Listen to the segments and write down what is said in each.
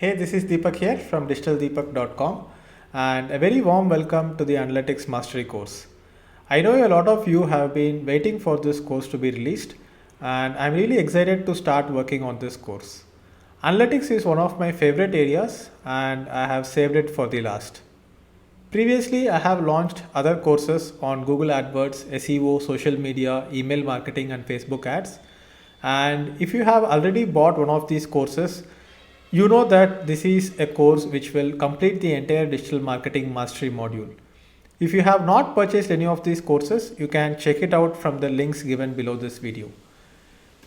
Hey, this is Deepak here from digitaldeepak.com and a very warm welcome to the Analytics Mastery course. I know a lot of you have been waiting for this course to be released and I'm really excited to start working on this course. Analytics is one of my favorite areas and I have saved it for the last. Previously, I have launched other courses on Google AdWords, SEO, social media, email marketing, and Facebook ads. And if you have already bought one of these courses, you know that this is a course which will complete the entire digital marketing mastery module. If you have not purchased any of these courses, you can check it out from the links given below this video.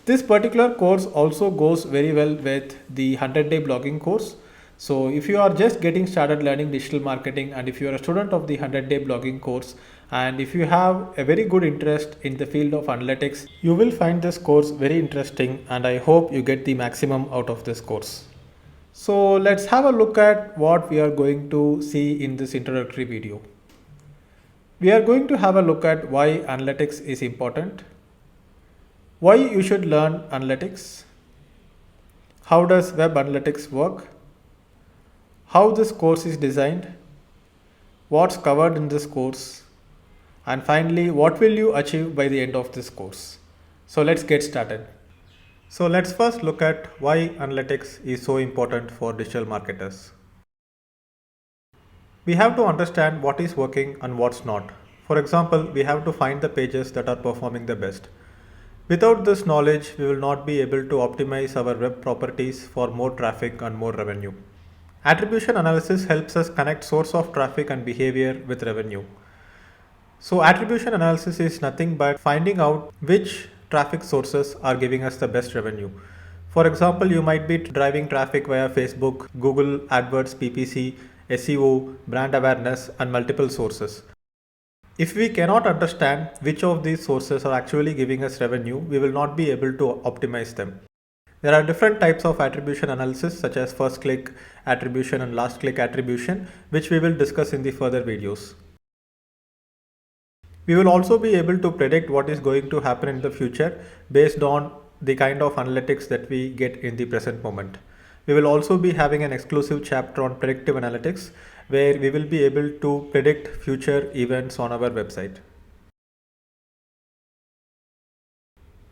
This particular course also goes very well with the 100-day blogging course. So if you are just getting started learning digital marketing and if you are a student of the 100-day blogging course and if you have a very good interest in the field of analytics, you will find this course very interesting and I hope you get the maximum out of this course. So let's have a look at what we are going to see in this introductory video. We are going to have a look at why analytics is important, why you should learn analytics, how does web analytics work, how this course is designed, what's covered in this course, and finally what will you achieve by the end of this course. So let's get started. So let's first look at why analytics is so important for digital marketers. We have to understand what is working and what's not. For example, we have to find the pages that are performing the best. Without this knowledge, we will not be able to optimize our web properties for more traffic and more revenue. Attribution analysis helps us connect source of traffic and behavior with revenue. So attribution analysis is nothing but finding out which traffic sources are giving us the best revenue. For example, you might be driving traffic via Facebook, Google AdWords, PPC, SEO, brand awareness, and multiple sources. If we cannot understand which of these sources are actually giving us revenue, we will not be able to optimize them. There are different types of attribution analysis such as first click attribution and last click attribution, which we will discuss in the further videos. We will also be able to predict what is going to happen in the future based on the kind of analytics that we get in the present moment. We will also be having an exclusive chapter on predictive analytics where we will be able to predict future events on our website.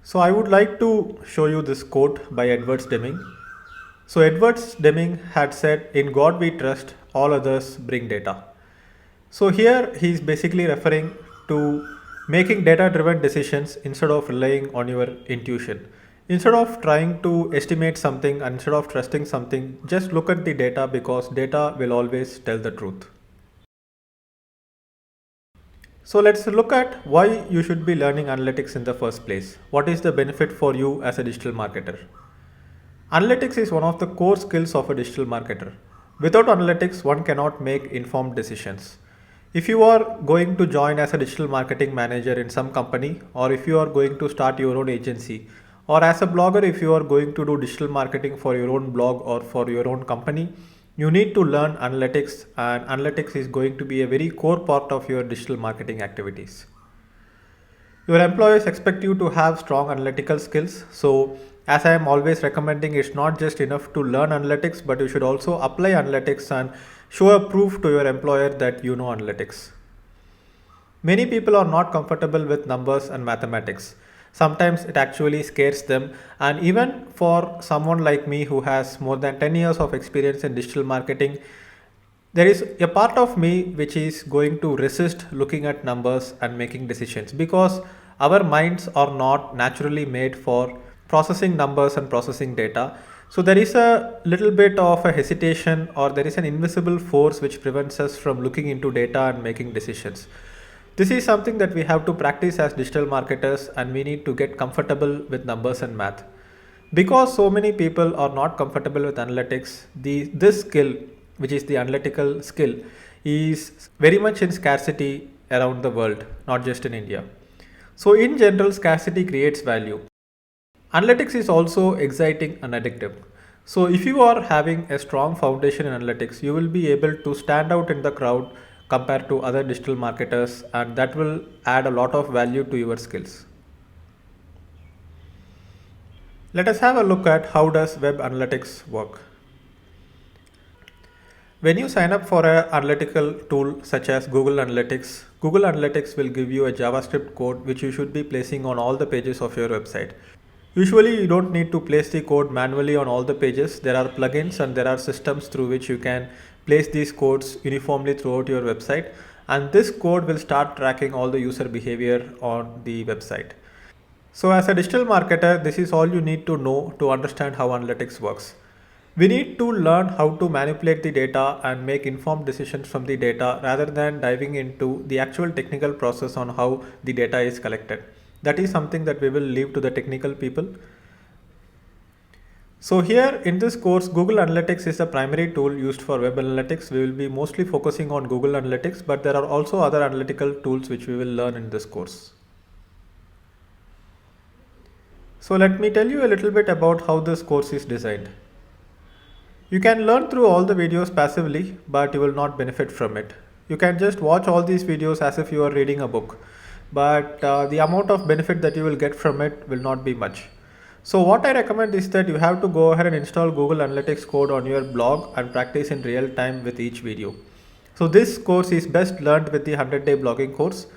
So I would like to show you this quote by Edwards Deming. So Edwards Deming had said, "In God we trust, all others bring data." So here he is basically referring to making data-driven decisions instead of relying on your intuition. Instead of trying to estimate something and instead of trusting something, just look at the data because data will always tell the truth. So let's look at why you should be learning analytics in the first place. What is the benefit for you as a digital marketer? Analytics is one of the core skills of a digital marketer. Without analytics, one cannot make informed decisions. If you are going to join as a digital marketing manager in some company, or if you are going to start your own agency, or as a blogger, if you are going to do digital marketing for your own blog or for your own company, you need to learn analytics, and analytics is going to be a very core part of your digital marketing activities. Your employers expect you to have strong analytical skills. So as I am always recommending, it's not just enough to learn analytics, but you should also apply analytics and show a proof to your employer that you know analytics. Many people are not comfortable with numbers and mathematics. Sometimes it actually scares them, and even for someone like me who has more than 10 years of experience in digital marketing, there is a part of me which is going to resist looking at numbers and making decisions because our minds are not naturally made for processing numbers and processing data. So there is a little bit of a hesitation, or there is an invisible force which prevents us from looking into data and making decisions. This is something that we have to practice as digital marketers, and we need to get comfortable with numbers and math. Because so many people are not comfortable with analytics, this skill, which is the analytical skill, is very much in scarcity around the world, not just in India. So in general, scarcity creates value. Analytics is also exciting and addictive. So if you are having a strong foundation in analytics, you will be able to stand out in the crowd compared to other digital marketers, and that will add a lot of value to your skills. Let us have a look at how does web analytics work. When you sign up for an analytical tool such as Google Analytics will give you a JavaScript code which you should be placing on all the pages of your website. Usually you don't need to place the code manually on all the pages. There are plugins and there are systems through which you can place these codes uniformly throughout your website, and this code will start tracking all the user behavior on the website. So as a digital marketer, this is all you need to know to understand how analytics works. We need to learn how to manipulate the data and make informed decisions from the data rather than diving into the actual technical process on how the data is collected. That is something that we will leave to the technical people. So here in this course, Google Analytics is the primary tool used for web analytics. We will be mostly focusing on Google Analytics, but there are also other analytical tools which we will learn in this course. So let me tell you a little bit about how this course is designed. You can learn through all the videos passively, but you will not benefit from it. You can just watch all these videos as if you are reading a book, but the amount of benefit that you will get from it will not be much. So what I recommend is that you have to go ahead and install Google Analytics code on your blog and practice in real time with each video. So this course is best learned with the 100-day blogging course.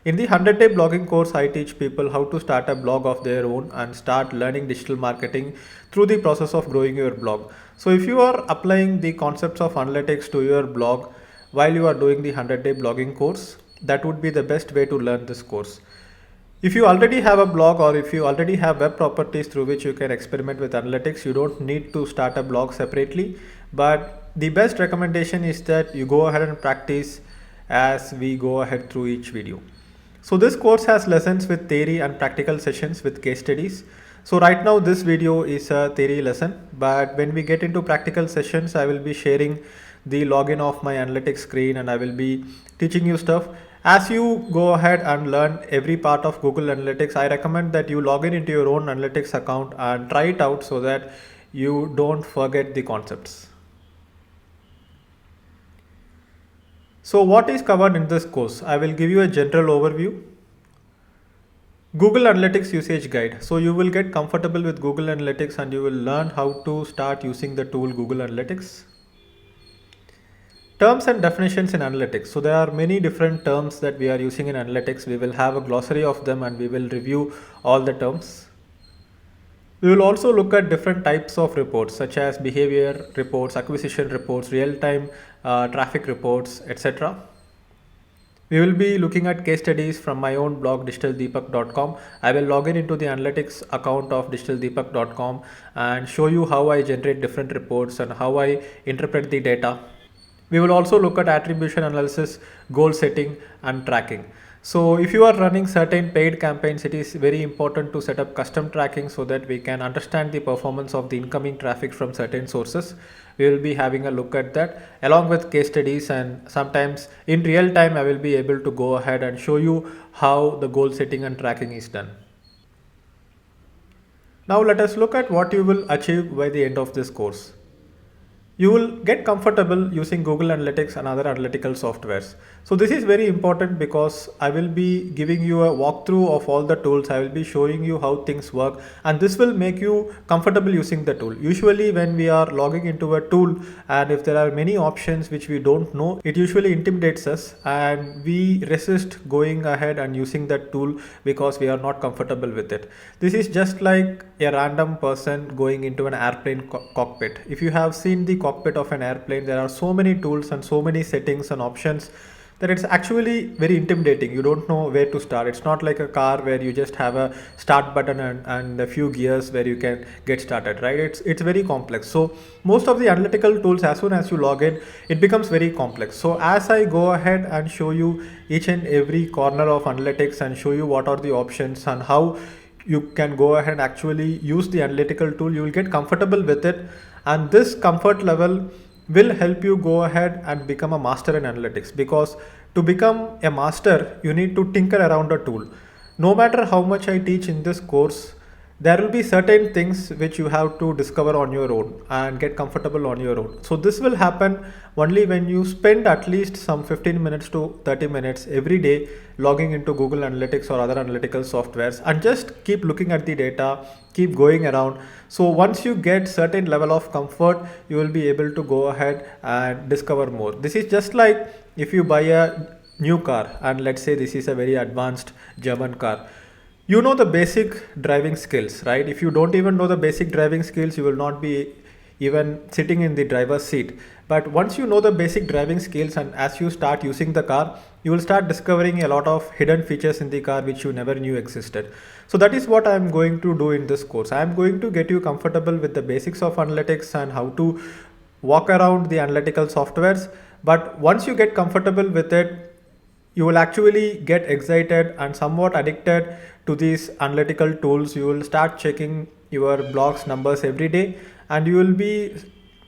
In the 100-day blogging course, I teach people how to start a blog of their own and start learning digital marketing through the process of growing your blog. So if you are applying the concepts of analytics to your blog while you are doing the 100-day blogging course, that would be the best way to learn this course. If you already have a blog or if you already have web properties through which you can experiment with analytics, you don't need to start a blog separately. But the best recommendation is that you go ahead and practice as we go ahead through each video. So this course has lessons with theory and practical sessions with case studies. So right now this video is a theory lesson, but when we get into practical sessions, I will be sharing the login of my analytics screen and I will be teaching you stuff. As you go ahead and learn every part of Google Analytics, I recommend that you log in into your own analytics account and try it out so that you don't forget the concepts. So what is covered in this course? I will give you a general overview. Google Analytics usage guide. So you will get comfortable with Google Analytics and you will learn how to start using the tool Google Analytics. Terms and definitions in analytics. So there are many different terms that we are using in analytics. We will have a glossary of them and we will review all the terms. We will also look at different types of reports such as behavior reports, acquisition reports, real-time traffic reports, etc. We will be looking at case studies from my own blog digitaldeepak.com. I will log in into the analytics account of digitaldeepak.com and show you how I generate different reports and how I interpret the data. We will also look at attribution analysis, goal setting and tracking. So if you are running certain paid campaigns, it is very important to set up custom tracking so that we can understand the performance of the incoming traffic from certain sources. We will be having a look at that along with case studies, and sometimes in real time I will be able to go ahead and show you how the goal setting and tracking is done. Now let us look at what you will achieve by the end of this course. You will get comfortable using Google Analytics and other analytical softwares. So this is very important because I will be giving you a walkthrough of all the tools. I will be showing you how things work and this will make you comfortable using the tool. Usually when we are logging into a tool and if there are many options which we don't know, it usually intimidates us and we resist going ahead and using that tool because we are not comfortable with it. This is just like a random person going into an airplane cockpit. If you have seen the cockpit of an airplane, there are so many tools and so many settings and options that it's actually very intimidating. You don't know where to start. It's not like a car where you just have a start button and a few gears where you can get started, right? It's very complex. So most of the analytical tools, as soon as you log in, it becomes very complex. So as I go ahead and show you each and every corner of analytics and show you what are the options and how you can go ahead and actually use the analytical tool, you will get comfortable with it, and this comfort level will help you go ahead and become a master in analytics. Because to become a master, you need to tinker around a tool. No matter how much I teach in this course, there will be certain things which you have to discover on your own and get comfortable on your own. So this will happen only when you spend at least some 15 minutes to 30 minutes every day logging into Google Analytics or other analytical softwares and just keep looking at the data, keep going around. So once you get certain level of comfort, you will be able to go ahead and discover more. This is just like if you buy a new car, and let's say this is a very advanced German car. You know the basic driving skills, right? If you don't even know the basic driving skills, you will not be even sitting in the driver's seat. But once you know the basic driving skills, and as you start using the car, you will start discovering a lot of hidden features in the car which you never knew existed. So that is what I am going to do in this course. I am going to get you comfortable with the basics of analytics and how to walk around the analytical softwares. But once you get comfortable with it, you will actually get excited and somewhat addicted to these analytical tools. You will start checking your blog's numbers every day, and you will be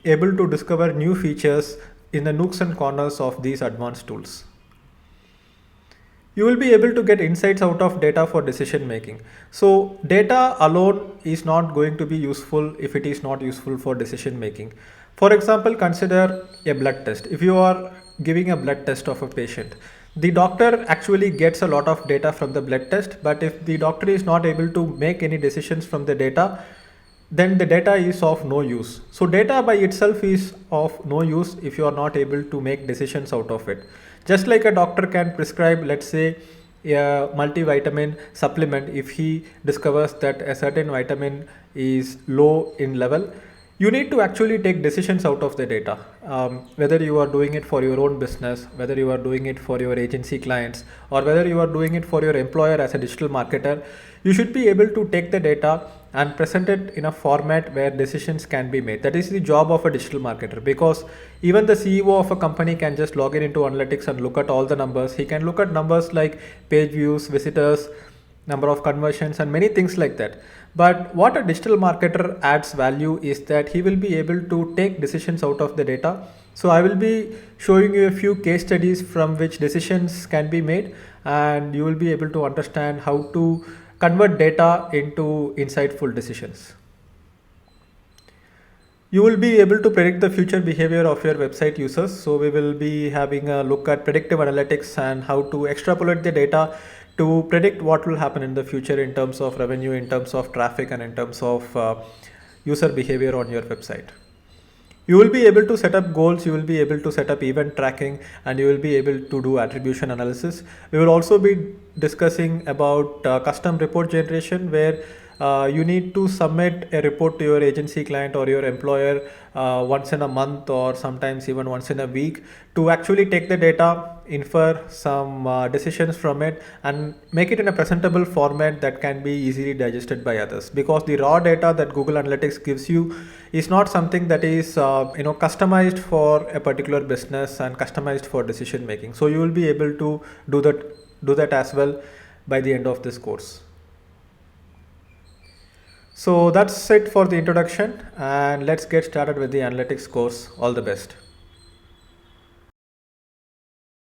able to discover new features in the nooks and corners of these advanced tools. You will be able to get insights out of data for decision making. So data alone is not going to be useful if it is not useful for decision making. For example, consider a blood test. If you are giving a blood test of a patient, the doctor actually gets a lot of data from the blood test, but if the doctor is not able to make any decisions from the data, then the data is of no use. So data by itself is of no use if you are not able to make decisions out of it. Just like a doctor can prescribe, let's say, a multivitamin supplement if he discovers that a certain vitamin is low in level. You need to actually take decisions out of the data, whether you are doing it for your own business, whether you are doing it for your agency clients, or whether you are doing it for your employer as a digital marketer. You should be able to take the data and present it in a format where decisions can be made. That is the job of a digital marketer, because even the CEO of a company can just log in into analytics and look at all the numbers. He can look at numbers like page views, visitors, number of conversions, and many things like that. But what a digital marketer adds value is that he will be able to take decisions out of the data. So I will be showing you a few case studies from which decisions can be made, and you will be able to understand how to convert data into insightful decisions. You will be able to predict the future behavior of your website users. So we will be having a look at predictive analytics and how to extrapolate the data to predict what will happen in the future in terms of revenue, in terms of traffic, and in terms of user behavior on your website. You will be able to set up goals, you will be able to set up event tracking, and you will be able to do attribution analysis. We will also be discussing about custom report generation, where you need to submit a report to your agency client or your employer once in a month, or sometimes even once in a week, to actually take the data, infer some decisions from it, and make it in a presentable format that can be easily digested by others. Because the raw data that Google Analytics gives you is not something that is customized for a particular business and customized for decision making. So you will be able to do that as well by the end of this course. So that's it for the introduction, and let's get started with the analytics course. All the best.